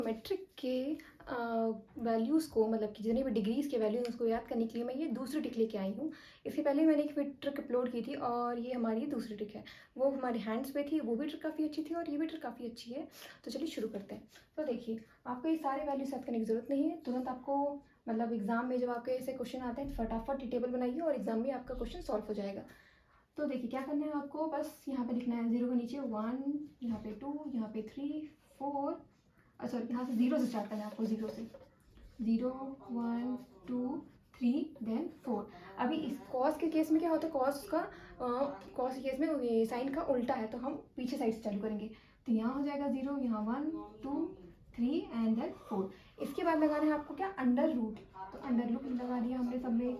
Metric के values को, मतलब कि जितने भी डिग्रीज़ के वैल्यूज़ उसको याद करने के लिए मैं ये दूसरी ट्रिक लेके आई हूँ। इससे पहले मैंने एक ट्रिक अपलोड की थी और ये हमारी दूसरी ट्रिक है। वो हमारे हैंड्स पे थी, वो भी ट्रिक काफ़ी अच्छी थी और ये भी ट्रिक काफ़ी अच्छी है। तो चलिए शुरू करते हैं। तो देखिए, आपको ये सारे वैल्यूज़ याद करने की ज़रूरत नहीं है। तुरंत आपको, मतलब एग्ज़ाम में जब आपके ऐसे क्वेश्चन आते हैं फटाफट ये टेबल बनाइए और एग्ज़ाम में आपका क्वेश्चन सॉल्व हो जाएगा। तो देखिए क्या करना है आपको, बस यहाँ पे लिखना है 0 के नीचे 1, यहाँ पे 2, यहाँ पे 3, 4, सॉरी यहाँ से 0 से स्टार्ट करना है आपको, 0 से 0 1 2 3 देन 4। अभी इस कॉस के केस में क्या होता है, कॉस के केस में ये साइन का उल्टा है, तो हम पीछे साइड से चालू करेंगे। तो यहाँ हो जाएगा 0, यहाँ 1 2 3 एंड देन 4। इसके बाद लगाना है आपको क्या, अंडर रूट। तो अंडर रूट लगा दिया हमने सब में।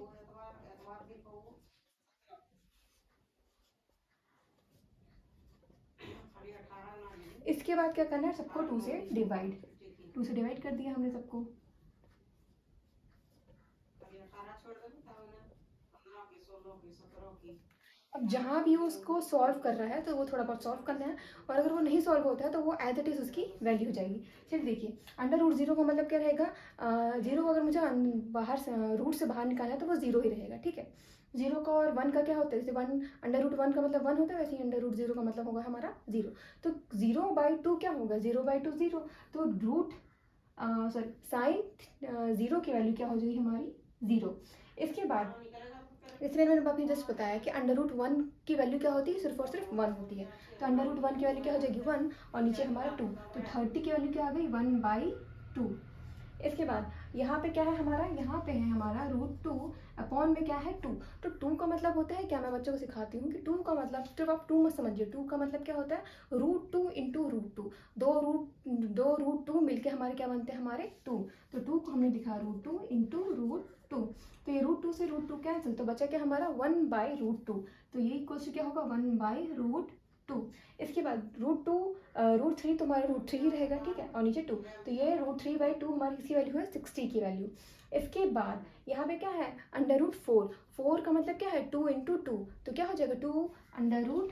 इसके बाद क्या करना है, सबको 2 से डिवाइड कर दिया हमने सबको। अब जहाँ भी वो उसको सॉल्व कर रहा है तो वो थोड़ा बहुत सॉल्व करना है, और अगर वो नहीं सॉल्व होता है तो वो एज इट इज़ उसकी वैल्यू हो जाएगी। चलिए देखिए, अंडर रूट 0 का मतलब क्या रहेगा, 0 अगर मुझे बाहर से रूट से बाहर निकालना है तो वो 0 ही रहेगा, ठीक है। 0 का और 1 का क्या होता है, जैसे 1 अंडर रूट 1 का मतलब 1 होता है, वैसे ही अंडर रूट 0 का मतलब होगा हमारा 0। तो 0/2 क्या होगा, 0/2 0। तो रूट सॉरी साइन 0 की वैल्यू क्या हो जाएगी हमारी, 0। इसके बाद इसमें मैंने अभी जस्ट बताया कि अंडर रूट 1 की वैल्यू क्या होती है, सिर्फ और सिर्फ 1 होती है। तो अंडर रूट 1 की वैल्यू क्या हो जाएगी, 1, और नीचे हमारा 2। तो 30 की वैल्यू क्या आ गई, 1/2। इसके बाद यहाँ पे क्या है हमारा, यहाँ पे है हमारा √2 अपॉन में क्या है 2। तो 2 का मतलब होता है क्या, मैं बच्चों को सिखाती हूँ कि 2 का मतलब, सिर्फ आप 2 मत समझिए, 2 का मतलब क्या होता है, √2 इंटू √2। दो रूट टू मिलके हमारे क्या बनते हैं, हमारे 2। तो 2 को हमने लिखा √2 इंटू √2। तो ये √2 से √2 कैंसिल, तो बचा क्या हमारा 1/√2। तो ये इक्वल क्या होगा, 1/√2। इसके बाद √3 तो हमारा √3 ही रहेगा, ठीक है, और नीचे 2। तो ये √3/2 हमारी किसकी वैल्यू है, 60 की वैल्यू। इसके बाद यहाँ पे क्या है, अंडर रूट 4। 4 का मतलब क्या है, 2 इंटू 2। तो क्या हो जाएगा, 2 अंडर रूट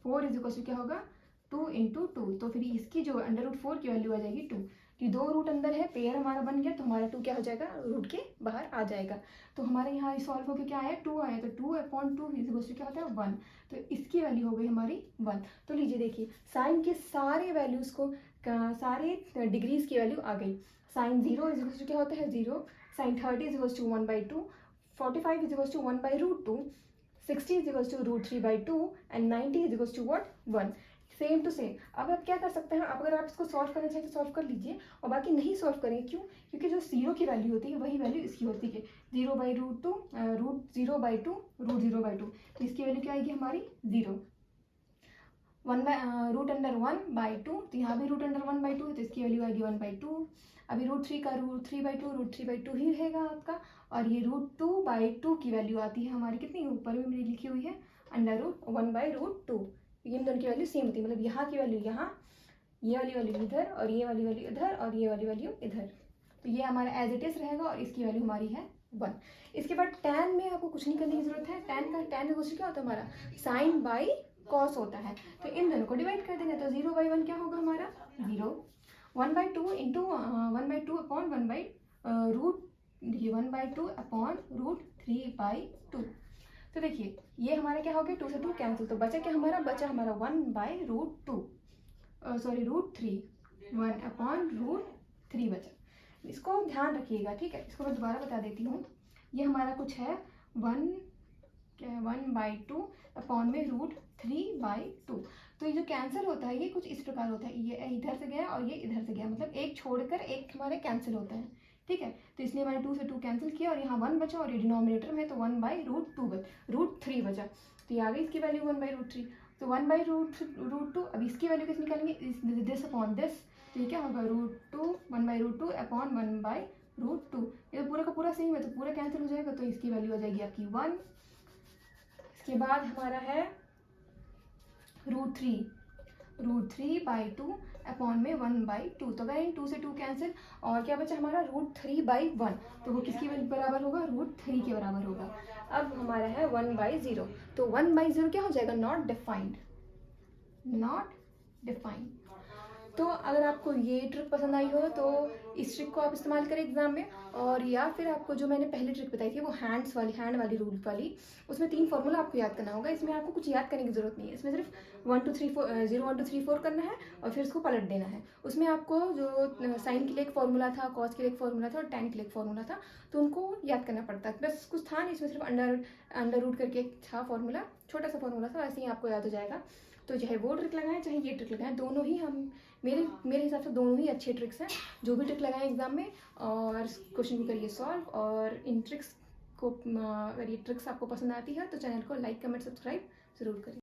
4 इज इक्वल क्या होगा, 2 इंटू 2। तो फिर इसकी जो अंडर रूट 4 की वैल्यू आ जाएगी 2, कि 2 रूट अंदर है, पेयर हमारा बन गया, तो हमारा 2 क्या हो जाएगा, रूट के बाहर आ जाएगा। तो हमारे यहाँ सॉल्व होकर क्या आया, 2 आया। तो 2/2 इज इक्वल क्या होता है, 1। तो इसकी वैल्यू हो गई हमारी 1। तो लीजिए देखिए, साइन के सारे वैल्यूज़ को, सारे डिग्रीज की वैल्यू आ गई। साइन 0 इज इक्वल क्या होता है, 0। Sine 30 is equal to 1/2। 45 is equal to 1/√2। 60 is equal to √3/2 and 90 is equal to what, 1। Same to same. अब आप क्या कर सकते हैं, अब अगर आप इसको सॉल्व करना चाहें तो सॉल्व कर लीजिए, और बाकी नहीं सॉल्व करेंगे, क्यों, क्योंकि जो 0 की वैल्यू होती है वही वैल्यू इसकी होती है, 0/√2 √0/2 √0/2। तो इसकी वैल्यू क्या आएगी हमारी, 0। √1/2, तो यहाँ भी √1/2 है, तो इसकी वैल्यू आएगी 1/2। अभी √3 का √3/2 √3/2 ही रहेगा आपका। और ये √2/2 की वैल्यू आती है हमारी कितनी, ऊपर में मेरी लिखी हुई है √1/√2। इन दोनों की वैल्यू सेम होती है, मतलब यहाँ की वैल्यू यहाँ, ये वाली वैल्यू इधर, और ये वाली वैल्यू इधर, और ये वाली वैल्यू इधर। तो ये हमारा एज इट इज रहेगा, और इसकी वैल्यू हमारी है 1। इसके बाद tan में आपको कुछ नहीं करने की जरूरत है। tan का क्वेश्चन क्या होता है हमारा, साइन बाई कॉस होता है। तो इन दोनों को डिवाइड कर देंगे, तो 0/1 क्या होगा हमारा, 0। 1/2 इंटू 1/2 अपॉन 1/2 अपॉन √3/2। तो देखिए ये हमारा क्या हो गया, 2 से 2 कैंसिल, तो बचा क्या हमारा, 1/√2, सॉरी √3, 1/√3 बचा। इसको ध्यान रखिएगा, ठीक है। इसको मैं दोबारा बता देती हूँ। ये हमारा कुछ है 1/2 अपॉन में √3/2। तो ये जो कैंसिल होता है ये कुछ इस प्रकार होता है, ये इधर से गया और ये इधर से गया, मतलब एक छोड़कर एक हमारे कैंसिल होता है, ठीक है। तो इसलिए मैंने 2 से 2 कैंसिल किया, और यहाँ 1 बचा, और ये डिनोमिनेटर में, तो 1/√3 बचा। तो ये आ गई इसकी वैल्यू 1/√3। तो 1/√2, अब इसकी वैल्यू कैसे निकालेंगे, दिस अपॉन दिस। तो ये क्या होगा, √2 1/√2 अपॉन 1/√2। ये तो पूरा का पूरा सेम है, तो पूरा कैंसिल हो जाएगा, तो इसकी वैल्यू आ जाएगी आपकी 1। इसके बाद हमारा है √3/2 अपॉन में 1/2। तो अगर इन 2 से 2 कैंसिल, और क्या बचा हमारा √3/1, तो वो किसकी बराबर होगा, √3 के बराबर होगा। अब हमारा है 1/0। तो 1/0 क्या हो जाएगा, नॉट डिफाइंड, तो अगर आपको ये ट्रिक पसंद आई हो तो इस ट्रिक को आप इस्तेमाल करें एग्जाम में, और या फिर आपको जो मैंने पहले ट्रिक बताई थी वो हैंड वाली रूल वाली, उसमें 3 फॉर्मूला आपको याद करना होगा। इसमें आपको कुछ याद करने की जरूरत नहीं है, इसमें सिर्फ 1 2 3 4 0 1 2 3 4 करना है और फिर उसको पलट देना है। उसमें आपको जो साइन के लिए एक फॉर्मूला था, कॉस के लिए एक फॉर्मूला था और टैन के लिए एक फॉर्मूला था, तो उनको याद करना पड़ता है। बस कुछ था नहीं इसमें, सिर्फ अंडर रूट करके एक था फॉर्मूला, छोटा सा फॉर्मूला था, ऐसे ही आपको याद हो जाएगा। तो चाहे वो ट्रिक लगाएं चाहे ये ट्रिक लगाएं, दोनों ही हम मेरे हिसाब से दोनों ही अच्छे ट्रिक्स हैं। जो भी ट्रिक लगाएं एग्जाम में और क्वेश्चन को करिए सॉल्व। और इन ट्रिक्स को, अगर ये ट्रिक्स आपको पसंद आती है तो चैनल को लाइक कमेंट सब्सक्राइब ज़रूर करें।